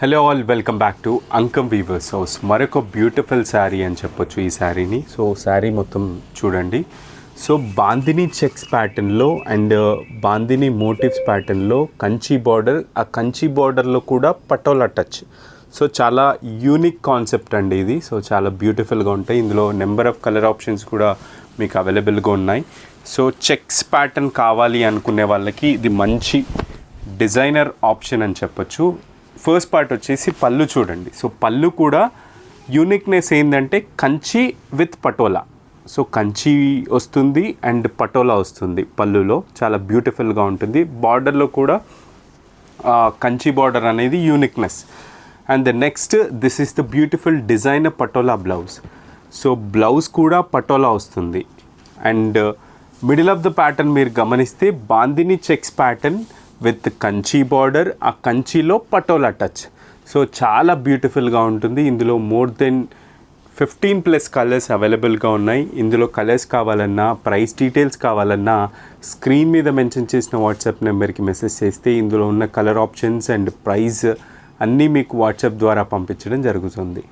Hello all, welcome back to Ankam weavers house. మరొక beautiful sari అని చెప్పొచ్చు ఈ శారీని. సో శారీ మొత్తం చూడండి. సో బాందిని చెక్స్ ప్యాటర్న్లో అండ్ బాందిని మోటివ్స్ ప్యాటర్న్లో కంచి బార్డర్, ఆ కంచి బార్డర్లో కూడా పటోలా టచ్. సో చాలా యూనిక్ కాన్సెప్ట్ అండి ఇది. సో చాలా బ్యూటిఫుల్గా ఉంటాయి. ఇందులో నెంబర్ ఆఫ్ కలర్ ఆప్షన్స్ కూడా మీకు అవైలబుల్గా ఉన్నాయి. సో చెక్స్ ప్యాటర్న్ కావాలి అనుకునే వాళ్ళకి ఇది మంచి డిజైనర్ ఆప్షన్ అని చెప్పొచ్చు. ఫస్ట్ పార్ట్ వచ్చేసి పళ్ళు చూడండి. సో పళ్ళు కూడా యూనిక్నెస్ ఏంటంటే కంచి విత్ పటోలా. సో కంచి వస్తుంది అండ్ పటోలా వస్తుంది పళ్ళులో. చాలా బ్యూటిఫుల్గా ఉంటుంది. బార్డర్లో కూడా కంచి బార్డర్ అనేది uniqueness. And the next, this is the beautiful designer patola blouse. So blouse కూడా పటోలా వస్తుంది. And middle of the pattern మీరు గమనిస్తే bandhani checks pattern with Kanchi border, ఆ కంచిలో పటోలా టచ్. సో చాలా బ్యూటిఫుల్గా ఉంటుంది. ఇందులో మోర్ దెన్ 15+ కలర్స్ అవైలబుల్గా ఉన్నాయి. ఇందులో కలర్స్ కావాలన్నా, ప్రైస్ డీటెయిల్స్ కావాలన్నా స్క్రీన్ మీద మెన్షన్ చేసిన వాట్సాప్ నెంబర్కి మెసేజ్ చేస్తే ఇందులో ఉన్న కలర్ ఆప్షన్స్ అండ్ ప్రైస్ అన్నీ మీకు వాట్సాప్ ద్వారా పంపించడం జరుగుతుంది.